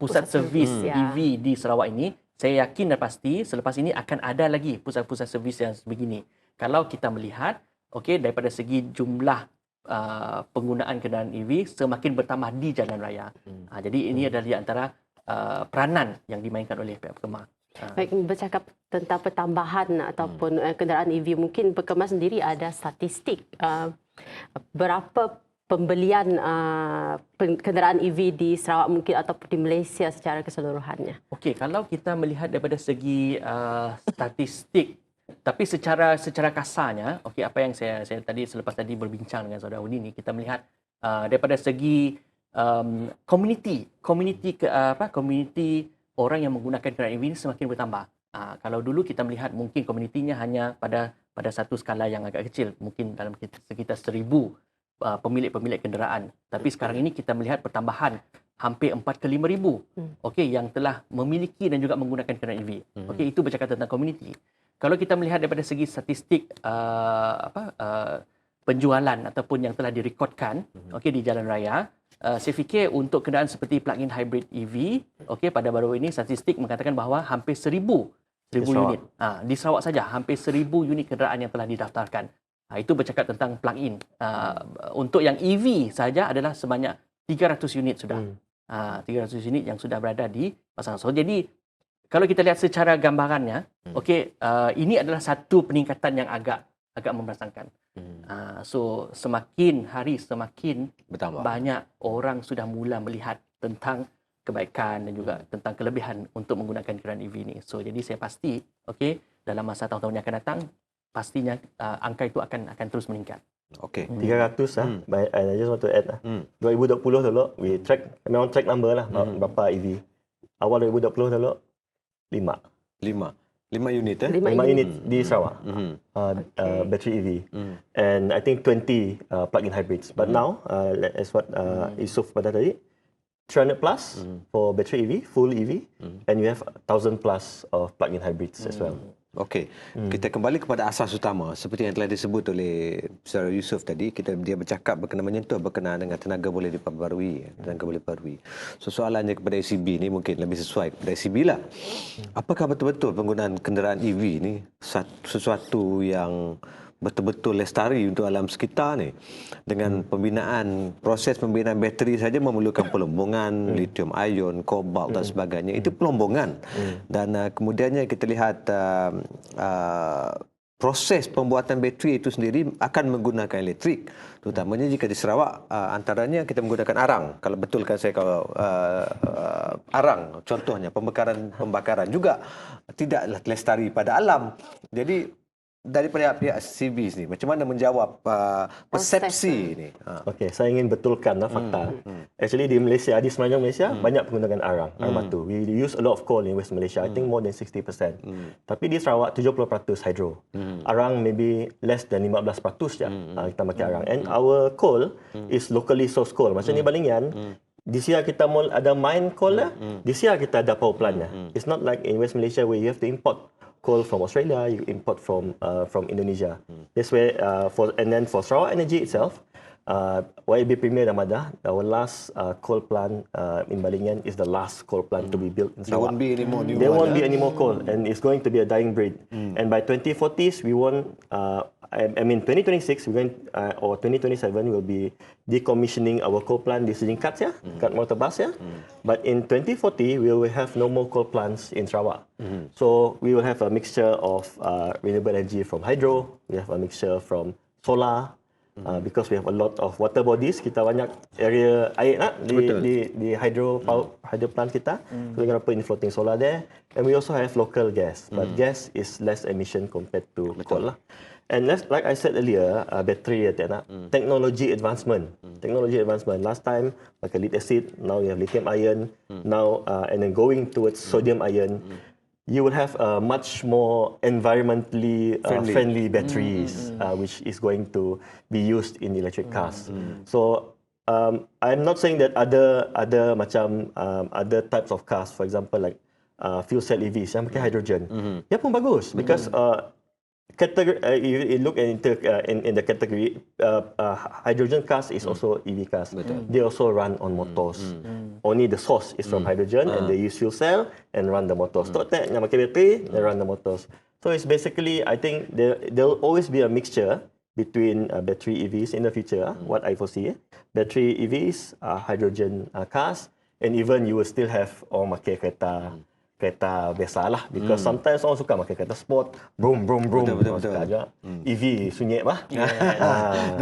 pusat servis EV di Sarawak ini, saya yakin dan pasti selepas ini akan ada lagi pusat-pusat servis yang sebegini. Kalau kita melihat, daripada segi jumlah penggunaan kenderaan EV semakin bertambah di jalan raya. Jadi ini adalah di antara peranan yang dimainkan oleh pihak Perkemar. Baik, bercakap tentang pertambahan ataupun kenderaan EV, mungkin Perkemar sendiri ada statistik berapa pembelian kenderaan EV di Sarawak mungkin ataupun di Malaysia secara keseluruhannya. Kalau kita melihat daripada segi statistik, tapi secara kasarnya, apa yang saya selepas tadi berbincang dengan Saudara Udi ni, kita melihat daripada segi community orang yang menggunakan kenderaan EV ini semakin bertambah. Kalau dulu kita melihat mungkin komunitinya hanya pada satu skala yang agak kecil, mungkin dalam sekitar 1,000 pemilik kenderaan. Tapi sekarang ini kita melihat pertambahan hampir 4 ke 5,000 yang telah memiliki dan juga menggunakan kenderaan EV. Itu bercakap tentang komuniti. Kalau kita melihat daripada segi statistik penjualan ataupun yang telah direkodkan okey di jalan raya, saya fikir untuk kenderaan seperti plug-in hybrid EV, okey pada baru ini statistik mengatakan bahawa hampir 1,000 unit. Di Sarawak saja hampir 1,000 unit kenderaan yang telah didaftarkan. Itu bercakap tentang plug-in. Untuk yang EV saja adalah sebanyak 300 unit sudah. 300 unit yang sudah berada di pasaran. So jadi kalau kita lihat secara gambarannya, okey, ini adalah satu peningkatan yang agak memerasakan. So semakin hari semakin Bertambah. banyak orang sudah mula melihat tentang kebaikan dan juga tentang kelebihan untuk menggunakan kenderaan EV ni. So jadi saya pasti okey dalam masa tahun-tahun yang akan datang pastinya angka itu akan terus meningkat. Okey. 300 but I just want to add 2020 dulu we memang track number lah berapa EV. Awal 2020 dulu 5 5 unit 5 unit di Sarawak. Battery EV. And I think 20 plug-in hybrids. But now as what Yusof pada tadi 300 plus for battery EV, full EV, and you have 1,000 plus of plug-in hybrids as well. Okey, kita kembali kepada asas utama seperti yang telah disebut oleh Saudara Yusof tadi. Dia bercakap berkenaan dengan tenaga boleh diperbarui, So soalannya kepada ACB ni mungkin lebih sesuai kepada ACB lah. Apakah betul-betul penggunaan kenderaan EV ni sesuatu yang betul-betul lestari untuk alam sekitar ni? Dengan proses pembinaan bateri saja memerlukan pelombongan, lithium ion, kobalt dan sebagainya. Itu pelombongan. Dan kemudiannya kita lihat proses pembuatan bateri itu sendiri akan menggunakan elektrik. Terutamanya jika di Sarawak, antaranya kita menggunakan arang. Kalau betulkan saya kalau arang, contohnya pembakaran juga tidaklah lestari pada alam. Jadi daripada pihak CB ni, macam mana menjawab persepsi ni? Okey, saya ingin betulkan fakta. Actually di Malaysia, di semenanjung Malaysia banyak penggunaan arang batu. We use a lot of coal in West Malaysia. I think more than 60%. Tapi di Sarawak 70% hydro. Arang maybe less than 15% je kita pakai arang. And our coal is locally sourced coal. Macam ni Balingan, di sini kita ada mine coal lah. Di sini kita ada power plant lah. It's not like in West Malaysia where you have to import coal from Australia, you import from Indonesia. That's where and then for Sarawak Energy itself, YB Premier Ramadan, our last coal plant in Balingan is the last coal plant to be built in Sarawak. There won't be any more coal, and it's going to be a dying breed. And by 2040s, we won't. I mean 2026, we're going or 2027 we'll be decommissioning our coal plant di Sejingkat ya, kat Mortabas ya. But in 2040 we will have no more coal plants in Sarawak. So we will have a mixture of renewable energy from hydro, we have a mixture from solar. Because we have a lot of water bodies, kita banyak area air di hydro plant kita. So we're going to put in floating solar there, and we also have local gas. But gas is less emission compared to coal lah. And like I said earlier, battery technology advancement. Technology advancement. Last time pakai lead acid, now we have lithium ion. Now and then going towards sodium ion. You will have much more environmentally friendly batteries, which is going to be used in electric cars. So I'm not saying that other types of cars, for example like fuel cell EVs yang pakai hydrogen, dia pun bagus because category you look into in the category hydrogen cars is also EV cars. They also run on motors. Only the source is from hydrogen and they use fuel cell and run the motors. Tok yang pakai bateri, they run the motors. So it's basically, I think there'll always be a mixture between battery EVs in the future. What I foresee, battery EVs, hydrogen cars, and even you will still have orang pakai kereta biasalah, because sometimes orang suka pakai kereta sport, brum. Betul. Aja. EV sunyi bah.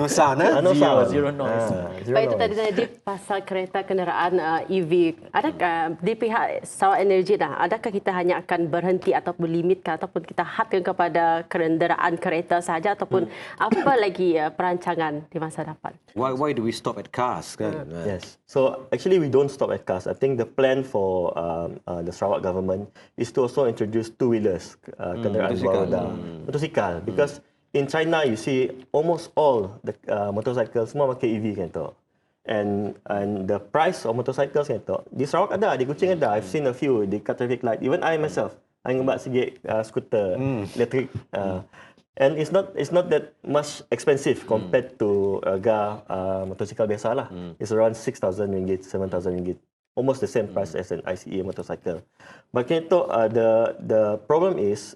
No sound, No sound. Zero noise. Baik, itu tadi pasal kereta kenderaan EV. Adakah di pihak Sarawak Energy adakah kita hanya akan berhenti ataupun limitkan ataupun kita hadkan kepada kenderaan kereta sahaja ataupun apa lagi perancangan di masa depan? Why do we stop at cars kan? Yes. So actually we don't stop at cars. I think the plan for the Sarawak government is to also introduce two-wheelers, kenderaan dua roda, motosikal. Because in China you see almost all the motorcycles semua pakai EV kan tu. And the price of motorcycles kan tu. Di Sarawak ada, di Kuching ada. I've seen a few di kat traffic light. Even I myself, I ngebak sikit skuter elektrik. And it's not that much expensive compared to harga motosikal biasa lah. It's around 6,000 ringgit, 7,000 ringgit. Almost the same price as an ICE motorcycle. Makanya tu the problem is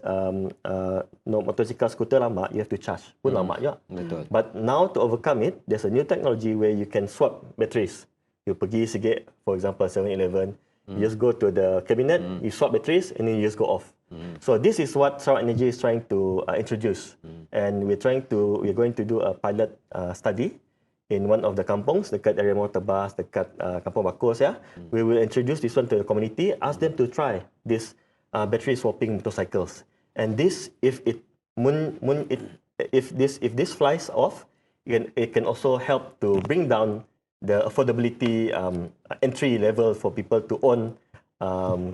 motosikal skuter lama you have to charge. Pun lama juga. Betul. But now to overcome it, there's a new technology where you can swap batteries. You pergi sikit, for example 7-Eleven, you just go to the cabinet, you swap batteries and then you just go off. So this is what Sarawak Energy is trying to introduce, and we're going to do a pilot study in one of the kampongs dekat area Tebas, dekat Kampung Bakos ya. We will introduce this one to the community, ask them to try this battery swapping motorcycles. And this, if this flies off, it can also help to bring down the affordability entry level for people to own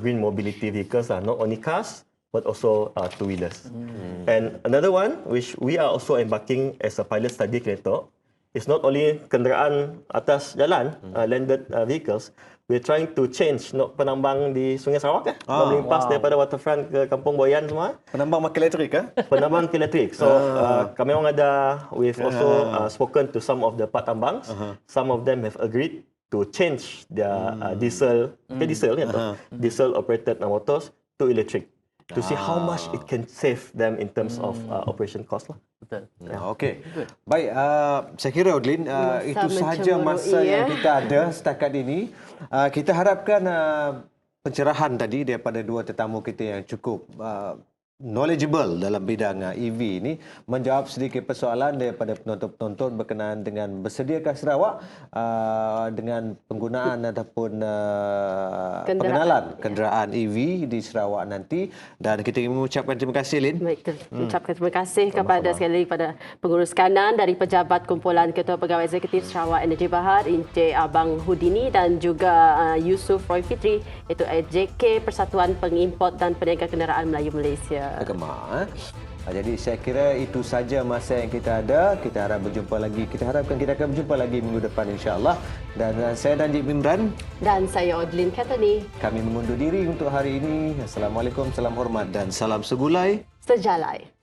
green mobility vehicles, not only cars but also two-wheelers. And another one which we are also embarking as a pilot study Kenetok, it's not only kenderaan atas jalan, landed vehicles. We're trying to change penambang di Sungai Sarawak melimpas daripada waterfront ke Kampung Boyan semua. Penambang makin elektrik ke? Penambang elektrik. So kami orang we've also spoken to some of the part tambangs. Some of them have agreed to change their diesel operated motors to electric, to see how much it can save them in terms of operation cost lah. Betul. Okey. Baik, saya kira Odlin, itu sahaja masa yang kita ada setakat ini. Kita harapkan pencerahan tadi daripada dua tetamu kita yang cukup knowledgeable dalam bidang EV ini menjawab sedikit persoalan daripada penonton-penonton berkenaan dengan bersediakah Sarawak dengan penggunaan ataupun pengenalan kenderaan EV di Sarawak nanti, dan kita ingin mengucapkan terima kasih Lin. Baik, ucapkan terima kasih kepada sekali lagi kepada pengurus kanan dari Pejabat Kumpulan Ketua Pegawai Eksekutif Sarawak Energy Berhad Encik Abang Houdini, dan juga Yusuf Roy Fitri, iaitu JK Persatuan Pengimport dan Peniaga Kenderaan Melayu Malaysia. Gemar. Jadi saya kira itu saja masa yang kita ada. Kita harap berjumpa lagi. Kita harapkan kita akan berjumpa lagi minggu depan insya-Allah. Dan saya Danjib Mimran Dan saya Odlin Katani. Kami mengundur diri untuk hari ini. Assalamualaikum, salam hormat dan salam segulai Sejalai.